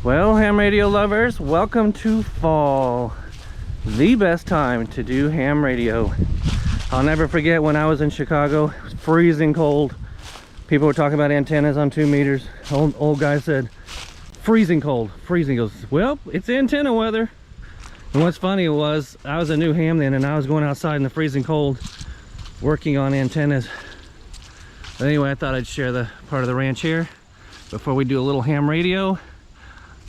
Well, ham radio lovers, welcome to fall. The best time to do ham radio. I'll never forget when I was in Chicago. It was freezing cold. People were talking about antennas on 2 meters. Old guy said, freezing cold, freezing. He goes, well, it's antenna weather. And what's funny was, I was a new ham then, and I was going outside in the freezing cold, working on antennas. But anyway, I thought I'd share the part of the ranch here before we do a little ham radio.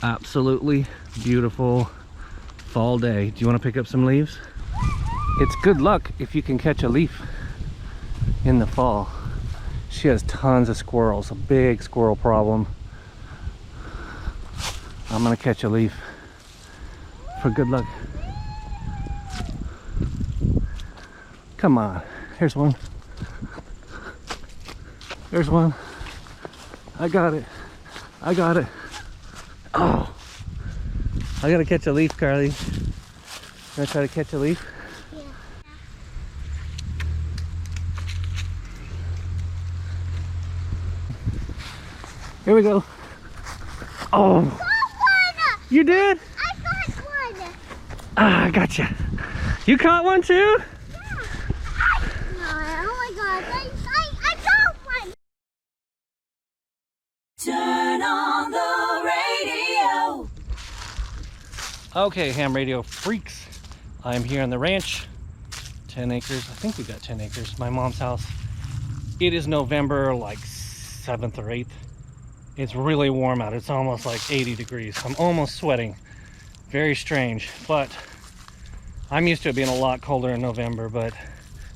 Absolutely beautiful fall day. Do you want to pick up some leaves? It's good luck if you can catch a leaf in the fall. She has tons of squirrels, a big squirrel problem. I'm gonna catch a leaf for good luck. Come on, here's one. There's one. I got it. I got it. Oh, I gotta catch a leaf, Carly. Gonna try to catch a leaf? Yeah. Here we go. Oh, you did? I got one. Ah, I gotcha. You caught one too? Yeah. Oh my God, I got one. Turn on the radio. Okay, ham radio freaks. I'm here on the ranch. 10 acres. I think we got 10 acres. My mom's house. It is November like 7th or 8th. It's really warm out. It's almost like 80 degrees. I'm almost sweating. Very strange, but I'm used to it being a lot colder in November. But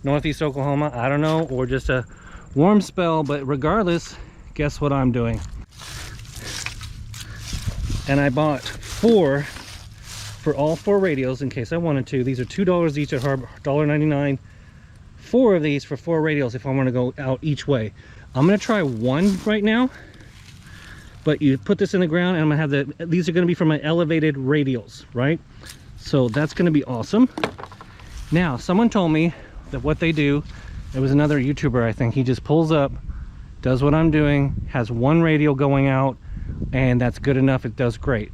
Northeast Oklahoma, I don't know, or just a warm spell. But regardless, guess what I'm doing? And I bought 4 for all 4 radios in case I wanted to. These are $2 each at Harbor, $1.99. 4 of these for 4 radios if I want to go out each way. I'm going to try one right now. But you put this in the ground and I'm gonna have these are gonna be for my elevated radials, right? So that's gonna be awesome. Now, someone told me that what they do, it was another YouTuber, I think, he just pulls up, does what I'm doing, has one radial going out, and that's good enough, it does great.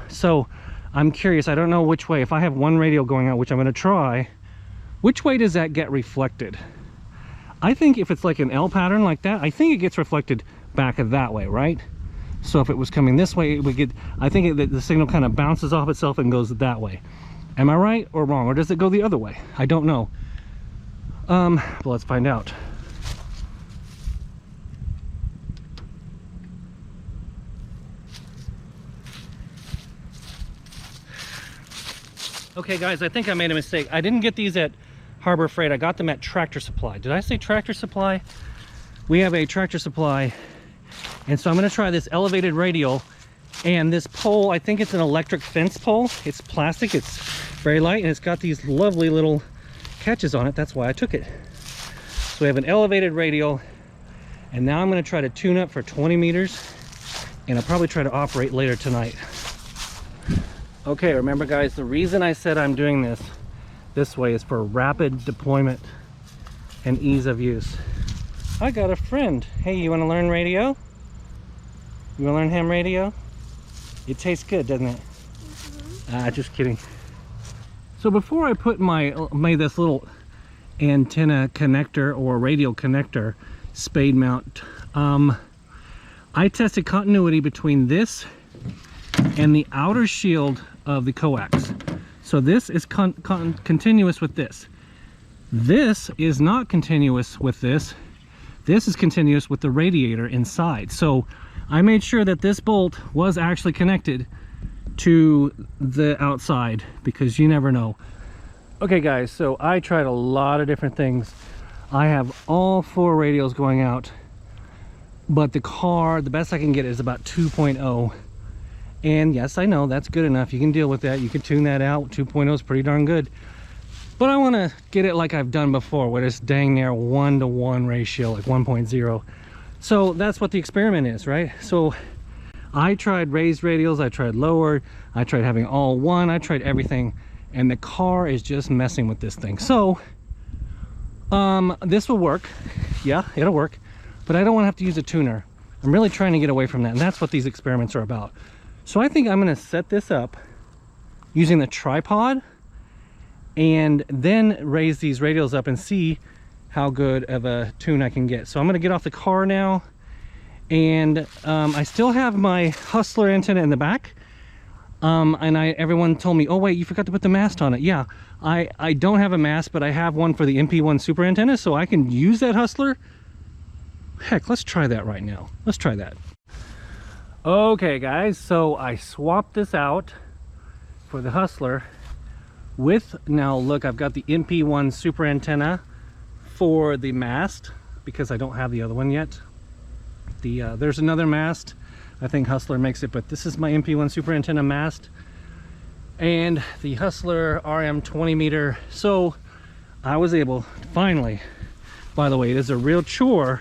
So I'm curious, I don't know which way, if I have one radial going out, which I'm gonna try, which way does that get reflected? I think if it's like an L pattern like that, I think it gets reflected back that way, right? So if it was coming this way, we get, I think the signal kind of bounces off itself and goes that way. Am I right or wrong, or does it go the other way? I don't know. But let's find out. Okay guys, I think I made a mistake. I didn't get these at Harbor Freight. I got them at Tractor Supply. Did I say Tractor Supply? We have a Tractor Supply. And so I'm going to try this elevated radial, and this pole, I think it's an electric fence pole. It's plastic, it's very light, and it's got these lovely little catches on it. That's why I took it. So we have an elevated radial, and now I'm going to try to tune up for 20 meters, and I'll probably try to operate later tonight. Okay, remember guys, the reason I said I'm doing this way is for rapid deployment and ease of use. I got a friend. Hey, you want to learn radio? You want to learn ham radio? It tastes good, doesn't it? Mm-hmm. Just kidding. So before I put made this little antenna connector or radial connector spade mount, I tested continuity between this and the outer shield of the coax. So this is continuous with this. This is not continuous with this. This is continuous with the radiator inside. So I made sure that this bolt was actually connected to the outside, because you never know. Okay guys, so I tried a lot of different things. I have all 4 radials going out, but the best I can get is about 2.0. And yes, I know that's good enough. You can deal with that. You can tune that out. 2.0 is pretty darn good. But I want to get it like I've done before, where it's dang near 1-to-1 ratio, like 1.0. So that's what the experiment is, right? So I tried raised radials, I tried lower, I tried having all 1, I tried everything, and the car is just messing with this thing. So this will work. Yeah, it'll work, but I don't want to have to use a tuner. I'm really trying to get away from that, and that's what these experiments are about. So I think I'm going to set this up using the tripod and then raise these radials up and see how good of a tune I can get. So I'm going to get off the car now, and I still have my Hustler antenna in the back. And everyone told me, oh wait, you forgot to put the mast on it. Yeah, I don't have a mast, but I have one for the MP1 super antenna, so I can use that Hustler. Heck, let's try that right now. Let's try that. Okay guys, so I swapped this out for the Hustler with, now look, I've got the MP1 super antenna for the mast because I don't have the other one yet. There's another mast, I think Hustler makes it, but this is my MP1 super antenna mast and the Hustler RM 20 meter. So I was able to finally, by the way, it is a real chore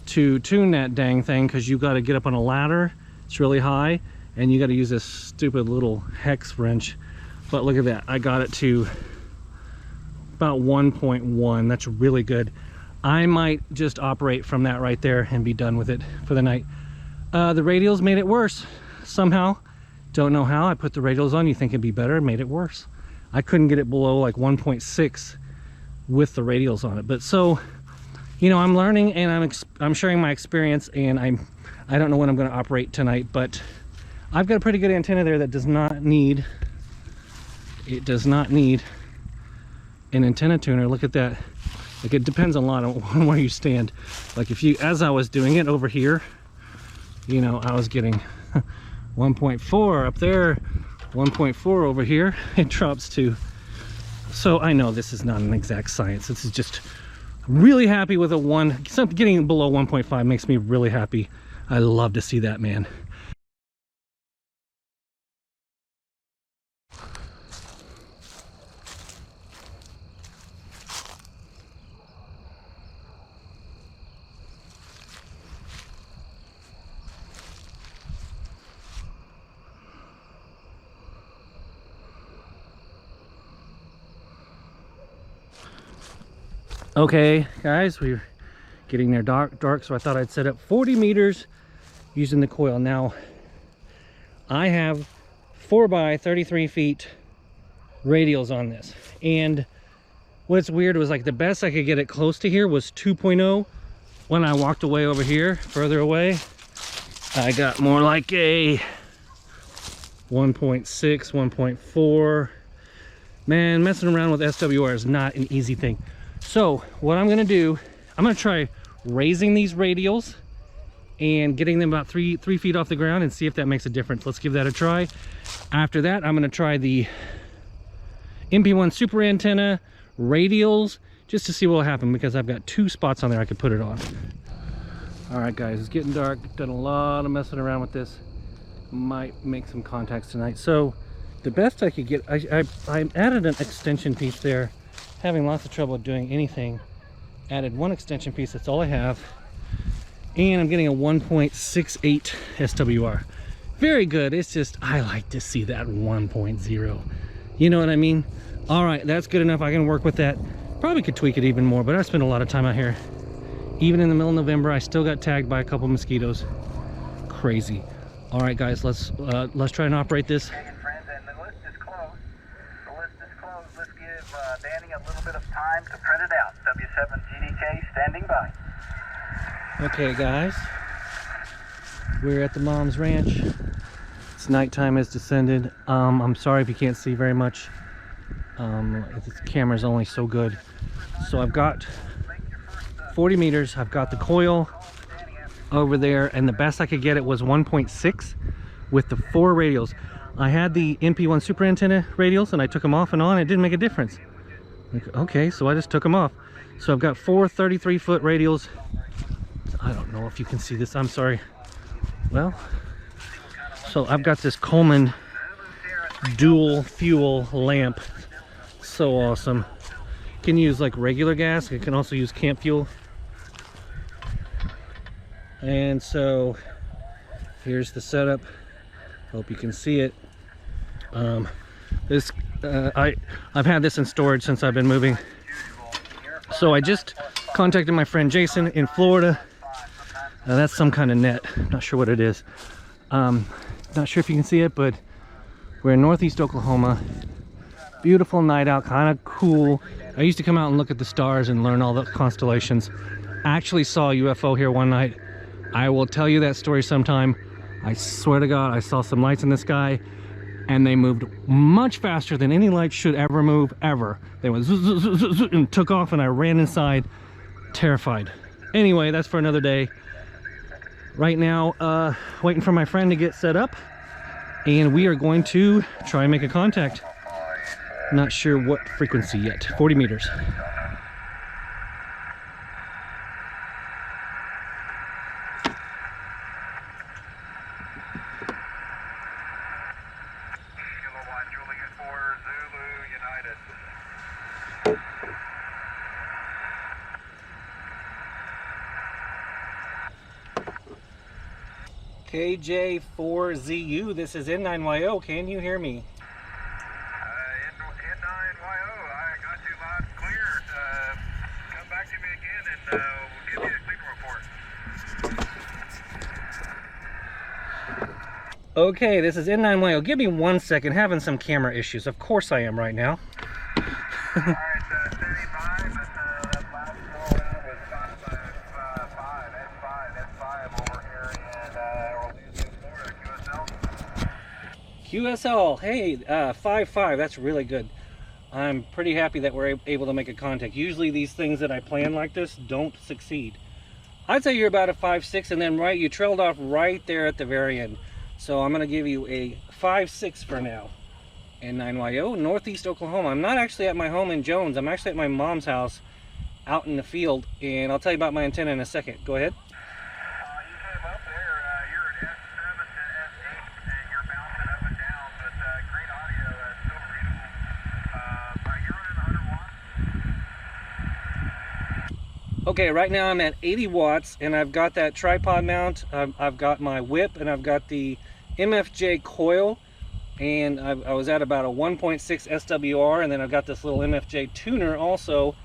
to tune that dang thing because you got to get up on a ladder. It's really high and you got to use this stupid little hex wrench. But look at that, I got it to about 1.1. That's really good. I might just operate from that right there and be done with it for the night. The radials made it worse somehow. Don't know how. I put the radials on, you think it'd be better, it made it worse. I couldn't get it below like 1.6 with the radials on it. But so, you know, I'm learning and I'm sharing my experience, and I don't know when I'm going to operate tonight, but I've got a pretty good antenna there that does not need an antenna tuner. Look at that. Like, it depends a lot on where you stand. Like if you, as I was doing it over here, you know, I was getting 1.4 up there, 1.4 over here. It drops to, so I know this is not an exact science. This is just really happy with a one. Something getting below 1.5 makes me really happy. I love to see that, man. Okay guys, we're getting there dark, so I thought I'd set up 40 meters using the coil. Now I have 4x 33 feet radials on this, and what's weird was, like, the best I could get it close to here was 2.0. When I walked away over here, further away, I got more like a 1.6, 1.4. Man, messing around with SWR is not an easy thing. So what I'm gonna do, I'm gonna try raising these radials and getting them about three feet off the ground and see if that makes a difference. Let's give that a try. After that, I'm gonna try the MP1 super antenna radials just to see what will happen, because I've got 2 spots on there I could put it on. All right guys, it's getting dark. Done a lot of messing around with this. Might make some contacts tonight. So the best I could get, I added an extension piece there. Having lots of trouble doing anything. Added one extension piece, that's all I have. And I'm getting a 1.68 SWR. Very good. It's just, I like to see that 1.0. You know what I mean? All right, that's good enough. I can work with that. Probably could tweak it even more, but I spent a lot of time out here. Even in the middle of November, I still got tagged by a couple mosquitoes. Crazy. All right, guys, let's try and operate this. Danny a little bit of time to print it out. W7GDK standing by. Okay guys, we're at the mom's ranch. It's nighttime has descended. I'm sorry if you can't see very much. The camera's only so good. So I've got 40 meters. I've got the coil over there, and the best I could get it was 1.6 with the 4 radials. I had the MP1 super antenna radials and I took them off and on. It didn't make a difference. Okay, so I just took them off. So I've got 4 33-foot radials. I don't know if you can see this, I'm sorry. Well, so I've got this Coleman dual fuel lamp. So awesome. Can use like regular gas, it can also use camp fuel. And so here's the setup. Hope you can see it. I've had this in storage since I've been moving. So I just contacted my friend Jason in Florida. That's some kind of net. Not sure what it is. Not sure if you can see it, but we're in northeast Oklahoma. Beautiful night out, kind of cool. I used to come out and look at the stars and learn all the constellations. I actually saw a UFO here one night. I will tell you that story sometime. I swear to God, I saw some lights in the sky and they moved much faster than any light should ever move, ever. They went zzz, zzz, zzz, zzz, and took off, and I ran inside, terrified. Anyway, that's for another day. Right now, waiting for my friend to get set up, and we are going to try and make a contact. Not sure what frequency yet. 40 meters. KJ4ZU, this is N9YO. Can you hear me? N9YO, I got you loud and clear. Come back to me again and we'll give you a clean report. Okay, this is N9YO. Give me 1 second. Having some camera issues. Of course I am right now. Alright, standing by, but that last go around was 5 over here in Orlando, Florida, QSL. QSL, hey, 5-5, that's really good. I'm pretty happy that we're able to make a contact. Usually these things that I plan like this don't succeed. I'd say you're about a 5-6, and then you trailed off right there at the very end. So I'm gonna give you a 5-6 for now. N9YO, northeast Oklahoma. I'm not actually at my home in Jones. I'm actually at my mom's house out in the field, and I'll tell you about my antenna in a second. Go ahead. You came up there, you're at S7 to S8, and you're bouncing up and down, but great audio, still readable. You're running 100 watts? Okay, right now I'm at 80 watts, and I've got that tripod mount. I've got my whip, and I've got the MFJ coil, and I was at about a 1.6 SWR, and then I've got this little MFJ tuner also,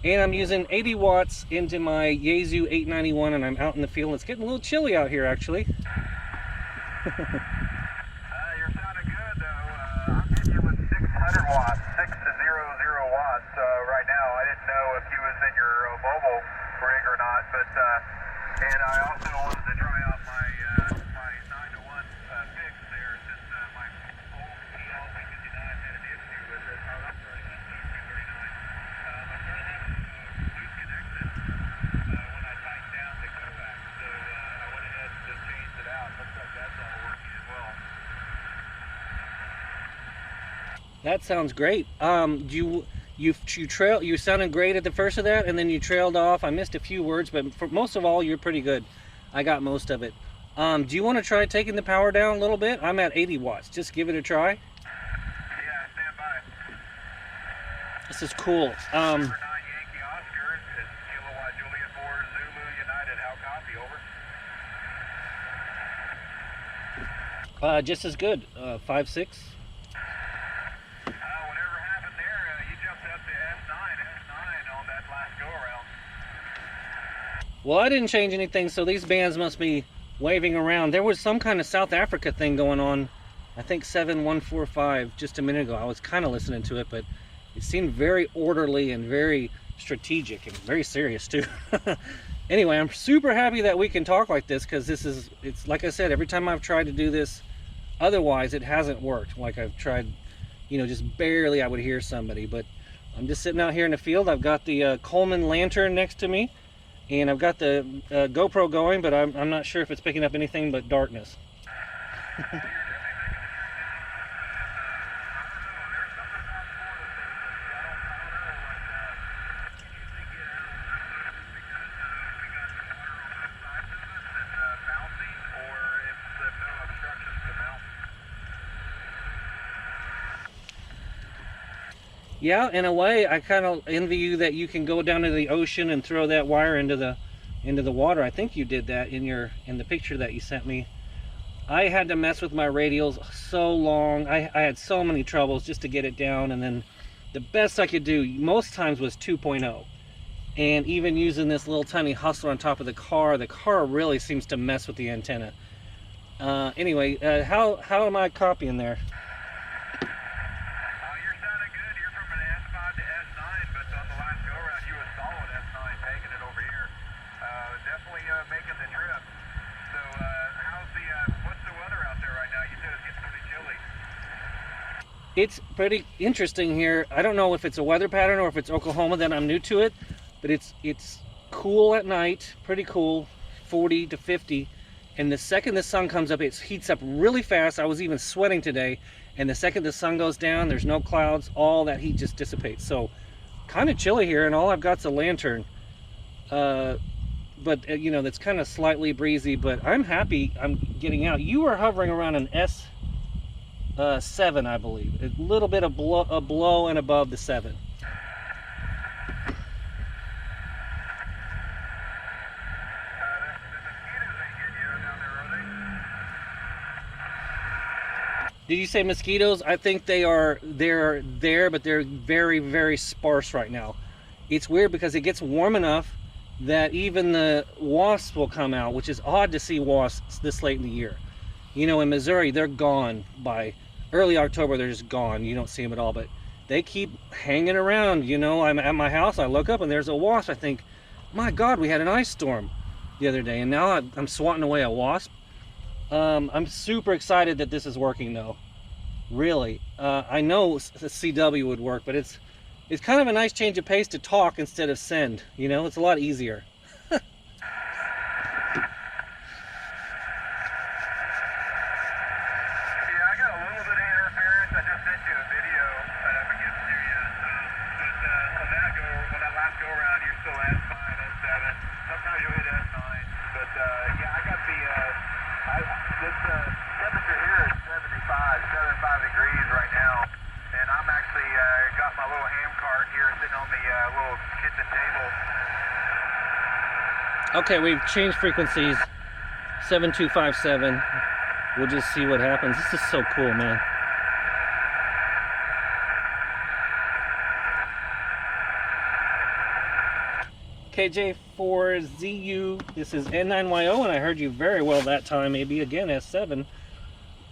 and I'm using 80 watts into my Yaesu 891, and I'm out in the field. It's getting a little chilly out here, actually. You're sounding good, though. I'm hitting you with 600 watts, 600 watts right now. I didn't know if you was in your mobile rig or not, but and I also wanted to try out my 9-to-1 fix there, since my old PL-59 had an issue with it. I was running on 239. I'm running loose connected when I tightened down the coax, so I went ahead and just changed it out. Looks like that's all working as well. That sounds great. You sounded great at the first of that, and then you trailed off. I missed a few words, but for most of all, you're pretty good. I got most of it. Do you want to try taking the power down a little bit? I'm at 80 watts. Just give it a try. Yeah, stand by. This is cool. Number 9 Yankee Oscar, it's Kilowatt Juliet 4 Zulu United. How copy, over? Just as good. 5-6. Whatever happened there, you jumped up to S9 on that last go around. Well, I didn't change anything, so these bands must be waving around. There was some kind of South Africa thing going on. I think 7145 just a minute ago. I was kind of listening to it, but it seemed very orderly and very strategic and very serious too. Anyway, I'm super happy that we can talk like this, because it's like I said, every time I've tried to do this otherwise, it hasn't worked. Like I've tried, just barely I would hear somebody, but I'm just sitting out here in the field. I've got the Coleman lantern next to me, and I've got the GoPro going, but I'm not sure if it's picking up anything but darkness. Yeah, in a way, I kind of envy you that you can go down to the ocean and throw that wire into the water. I think you did that in the picture that you sent me. I had to mess with my radials so long. I had so many troubles just to get it down, and then the best I could do most times was 2.0. And even using this little tiny hustler on top of the car really seems to mess with the antenna. Anyway, how am I copying there? You're sounding good. You're from an S5 to S9, but on the last go around, you was solid S9 taking it over here. Definitely making the trip. So, what's the weather out there right now? You said it's getting pretty chilly. It's pretty interesting here. I don't know if it's a weather pattern or if it's Oklahoma that I'm new to it, but it's cool at night, pretty cool, 40 to 50. And the second the sun comes up, it heats up really fast. I was even sweating today. And the second the sun goes down, there's no clouds, all that heat just dissipates. So kind of chilly here, and all I've got's a lantern. But you know, that's kind of slightly breezy, but I'm happy I'm getting out. You are hovering around an S7, I believe. A little bit of below and above the 7. Did you say mosquitoes? I think they're there, but they're very, very sparse right now. It's weird because it gets warm enough that even the wasps will come out, which is odd to see wasps this late in the year. You know, in Missouri, they're gone by early October. They're just gone. You don't see them at all, but they keep hanging around. You know, I'm at my house, I look up and there's a wasp. I think, my God, we had an ice storm the other day, and now I'm swatting away a wasp. I'm super excited that this is working though. Really. I know the CW would work, but it's kind of a nice change of pace to talk instead of send. You know, it's a lot easier. Okay, we've changed frequencies, 7257. We'll just see what happens. This is so cool, man. KJ4ZU, this is N9YO, and I heard you very well that time, maybe again S7.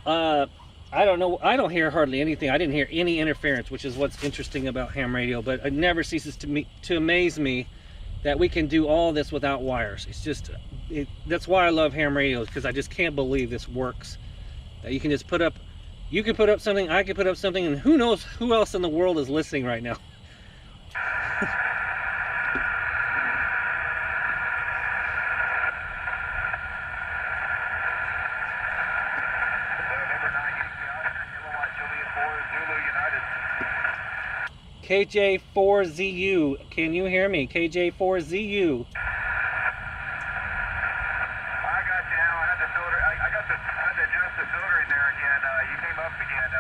I don't know, I don't hear hardly anything. I didn't hear any interference, which is what's interesting about ham radio, but it never ceases to amaze me that we can do all this without wires. It's just, that's why I love ham radios, because I just can't believe this works. That you can just put up, you can put up something, I can put up something, and who knows who else in the world is listening right now. KJ4ZU, can you hear me? KJ4ZU. I got you now. I had the filter. I had to adjust the filter in there again. You came up again.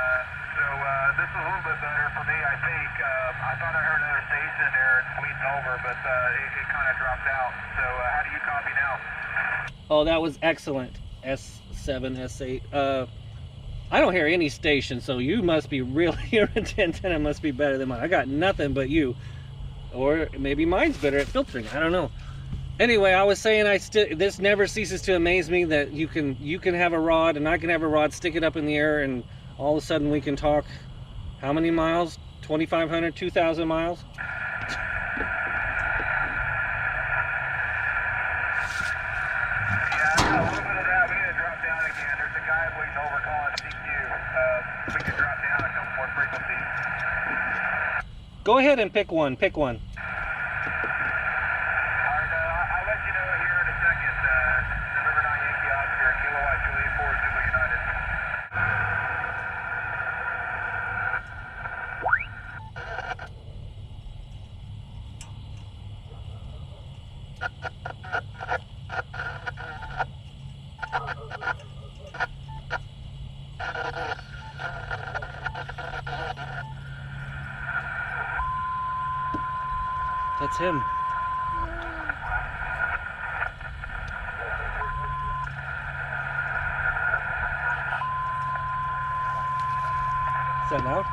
So this is a little bit better for me, I think. I thought I heard another station there bleeding over, but it kind of dropped out. So how do you copy now? Oh, that was excellent. S7, S8. I don't hear any station, so you must be really, your antenna must be better than mine. I got nothing but you. Or maybe mine's better at filtering, I don't know. Anyway, I was saying this never ceases to amaze me that you can have a rod and I can have a rod, stick it up in the air, and all of a sudden we can talk how many miles? 2,500, 2,000 miles? Go ahead and pick one. Pick one. Alright, I'll let you know here in a second. November 9 Yankee Oscar, Kilowatt Juliet 4, Zulu United. That's him. Is that loud?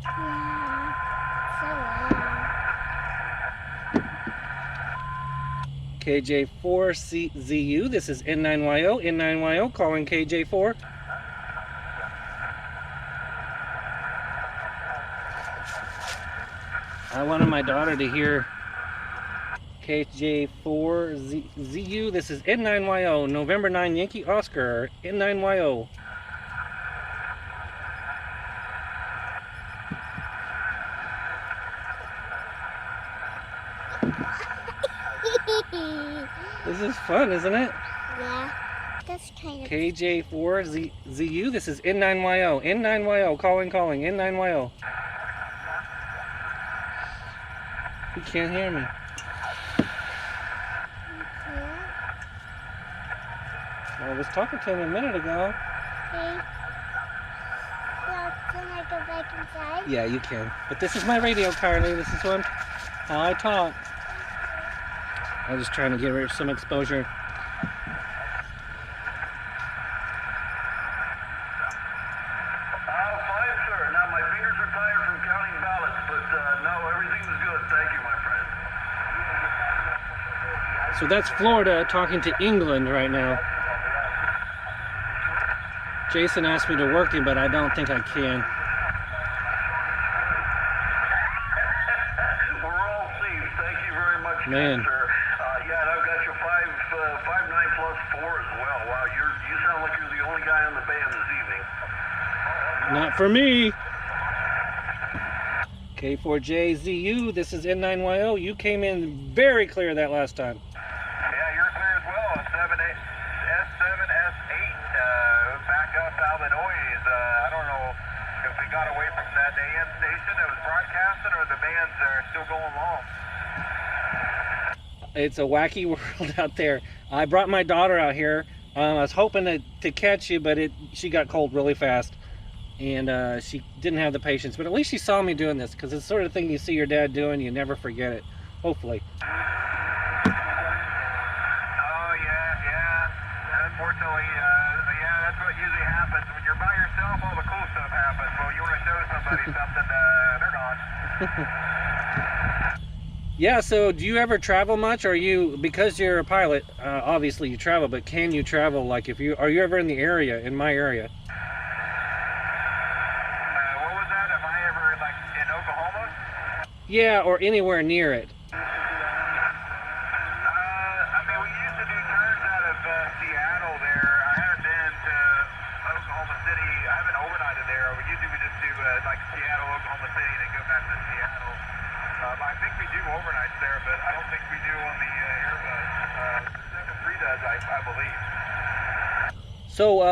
Yeah, so loud. KJ4ZU, this is N9YO, N9YO, calling KJ4. I wanted my daughter to hear KJ4ZU, this is N9YO, November 9 Yankee Oscar, N9YO. This is fun, isn't it? Yeah. That's kind of... KJ4ZU, this is N9YO, N9YO, calling, N9YO. You can't hear me. I was talking to him a minute ago. Okay. So, can I go back inside? Yeah, you can. But this is my radio, Carly. This is how I talk. I was just trying to give her some exposure. Fine, sir. Now, my fingers are tired from counting ballots, but no, everything is good. Thank you, my friend. So that's Florida talking to England right now. Jason asked me to work him, but I don't think I can. We're all safe. Thank you very much, Man. sir. Yeah, and I've got your 5.9 plus 4 as well. Wow, you sound like you're the only guy on the band this evening. Not for me. K4JZU, this is N9YO. You came in very clear that last time. Yeah, you're clear as well. S7S8, back up Illinois. I don't know if we got away from that AM station that was broadcasting or the bands are still going long. It's a wacky world out there. I brought my daughter out here. I was hoping to catch you, but she got cold really fast. And she didn't have the patience. But at least she saw me doing this, because it's the sort of thing you see your dad doing, you never forget it. Hopefully. Oh, yeah. Unfortunately, yeah, that's what usually happens. When you're by yourself, all the cool stuff happens. Well, you want to show somebody something, they're gone. Yeah, so do you ever travel much? Or because you're a pilot, obviously you travel, but can you travel, like are you ever in the area, in my area? What was that? Am I ever, like, in Oklahoma? Yeah, or anywhere near it. I mean, we used to do turns out of Seattle there. I haven't been to Oklahoma City. I haven't overnighted there. We usually just do, like, Seattle, Oklahoma City, and then go back to Seattle. I think we do overnights there, but I don't think we do on the Airbus. 7-3 does, I believe. So,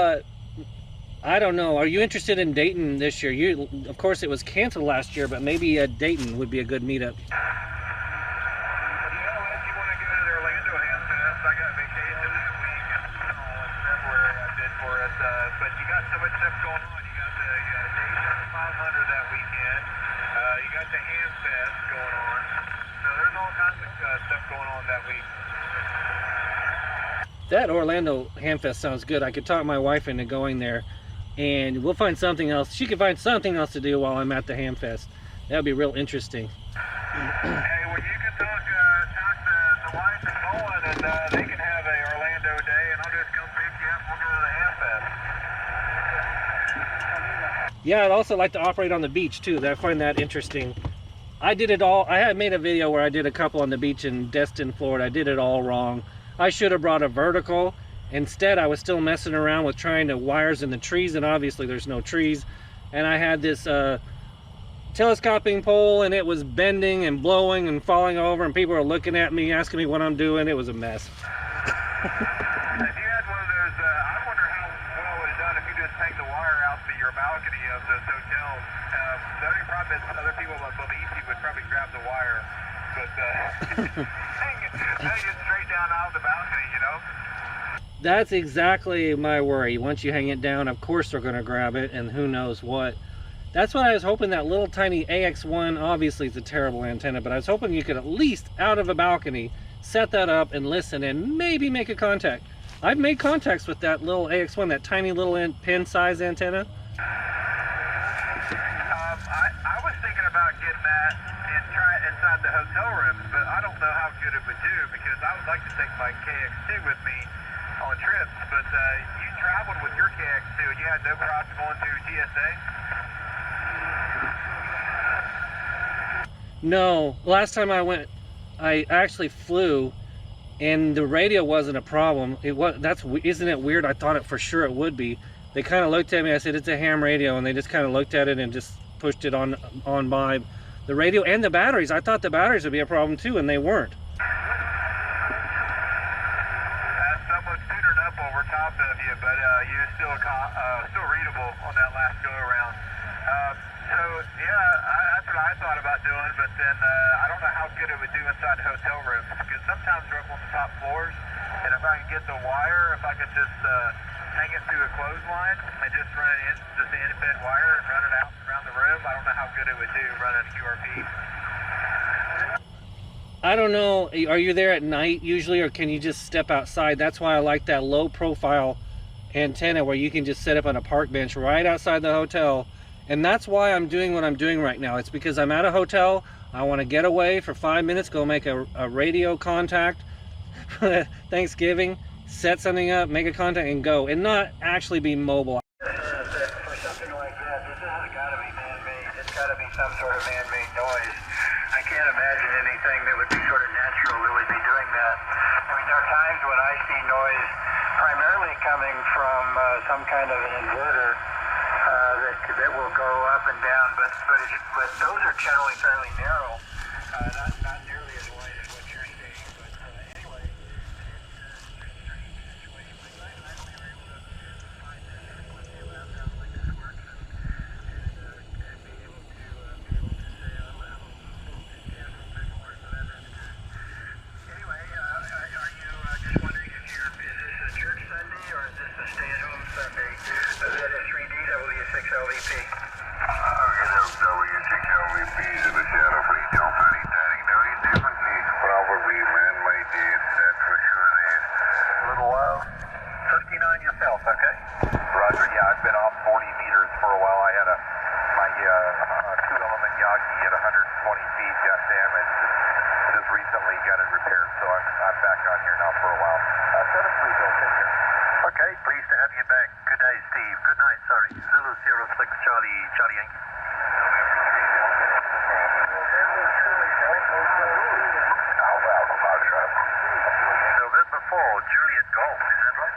I don't know. Are you interested in Dayton this year? Of course, it was canceled last year, but maybe Dayton would be a good meetup. Yeah, unless you want to go to the Orlando Ham Fest. I got vacation that week in February I did for it. But you got so much stuff going on. You got the Dayton 500 that weekend. You got the Ham Fest going on. So there's all kinds of stuff going on that week. That Orlando Hamfest sounds good. I could talk my wife into going there, and we'll find something else. She could find something else to do while I'm at the Hamfest. That would be real interesting. Hey, well, you can talk to the wife and Nolan, and they can have a Orlando day, and I'll just come pick you up. We'll go to the Ham Fest. Yeah, I'd also like to operate on the beach too. I find that interesting. I did it all. I had made a video where I did a couple on the beach in Destin, Florida. I did it all wrong. I should have brought a vertical. Instead, I was still messing around with trying to wires in the trees, and obviously there's no trees. And I had this telescoping pole, and it was bending and blowing and falling over, and people were looking at me, asking me what I'm doing. It was a mess. If you had one of those, I wonder how well it would have done if you just hang the wire out to your balcony of those hotels. The only problem is other people beneath you would probably grab the wire, but hang it straight down out of the balcony, you know? That's exactly my worry. Once you hang it down, of course they're going to grab it, and who knows what. That's what I was hoping, that little tiny AX1, obviously it's a terrible antenna, but I was hoping you could at least, out of a balcony, set that up and listen and maybe make a contact. I've made contacts with that little AX1, that tiny little pin size antenna. I was thinking about getting that. and try it inside the hotel rooms, but I don't know how good it would do because I would like to take my KX2 with me on trips, but you traveled with your KX2 and you had no problem going through TSA? No, last time I went, I actually flew, and the radio wasn't a problem. It was, isn't it weird? I thought it for sure it would be. They kind of looked at me. I said it's a ham radio, and they just kind of looked at it and just pushed it on by. The radio and the batteries. I thought the batteries would be a problem too, and they weren't. Someone tutored up over top of you, but you were still readable on that last go around. So yeah, that's what I thought about doing, but then I don't know how good it would do inside hotel rooms because sometimes we're up on the top floors, and if I could get the wire, if I could just hang it through a clothesline and just run it in, just the end-fed wire and run it out around the room, I don't know how good it would do running a QRP. I don't know, are you there at night usually, or can you just step outside? That's why I like that low profile antenna where you can just set up on a park bench right outside the hotel. And that's why I'm doing what I'm doing right now. It's because I'm at a hotel, I want to get away for 5 minutes, go make a radio contact, Thanksgiving, set something up, make a contact and go, and not actually be mobile. For something like that, this has got to be man-made. It's got to be some sort of man-made noise. I can't imagine anything that would be sort of natural that would be doing that. I mean, there are times when I see noise primarily coming from some kind of an inverter that will go up and down, but those are generally fairly narrow, not nearly as wide as what you're seeing. But anyway, it's a strange situation. I hope you're able to find plenty of how like this works and be able to say I'm a full enthusiasm before, so that's good. Anyway, are you just wondering if is this a church Sunday or is this a stay-at-home Sunday? Is that a 3DW6LVP? W6LVP is a shadow free Delta returning. No, it definitely is probably man-made it, that's for sure it is. A little low. 59 yourself, okay? Roger, yeah, I've been off 40 meters for a while. I had my two-element Yagi at 120 feet got damaged. And just recently got it repaired, so I'm back on here now for a while. 7-3, Bill, take care. Okay, pleased to have you back. Good day, Steve. Good night, sorry. Zulu 06, Charlie Yankee. November 4, Juliet Golf, is that right?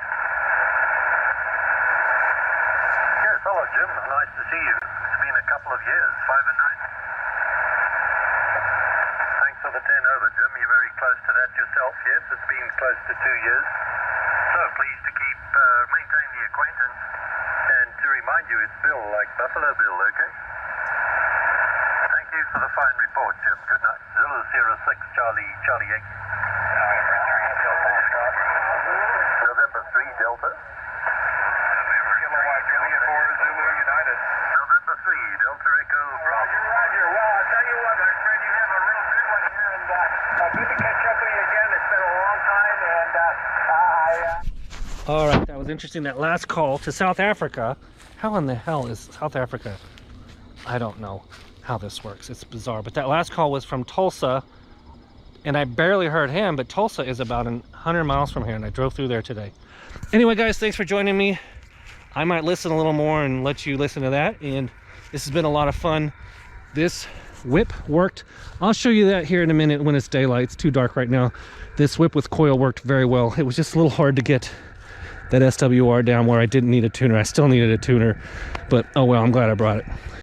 Yes, hello Jim, nice to see you. It's been a couple of years, 5 and 9. Thanks for the 10 over, Jim. You're very close to that yourself, yes? It's been close to 2 years. So pleased to maintain the acquaintance. And to remind you, it's Bill, like Buffalo Bill, okay? Thank you for the fine report, Jim. Good night. Zulu 06, Charlie Yankee. November 3, Delta. Kilowatt Juliet 4, Zulu United. November 3, Delta Echo. Roger, roger. Well, I'll tell you what, my friend, you have a real good one here, and good to catch up with you again. It's been a long time, and All right, that was interesting. That last call to South Africa. How in the hell is South Africa? I don't know how this works. It's bizarre. But that last call was from Tulsa, and I barely heard him, but Tulsa is about 100 miles from here, and I drove through there today. Anyway, guys, thanks for joining me. I might listen a little more and let you listen to that, and this has been a lot of fun. This whip worked. I'll show you that here in a minute when it's daylight. It's too dark right now. This whip with coil worked very well. It was just a little hard to get that SWR down where I didn't need a tuner. I still needed a tuner, but oh well, I'm glad I brought it.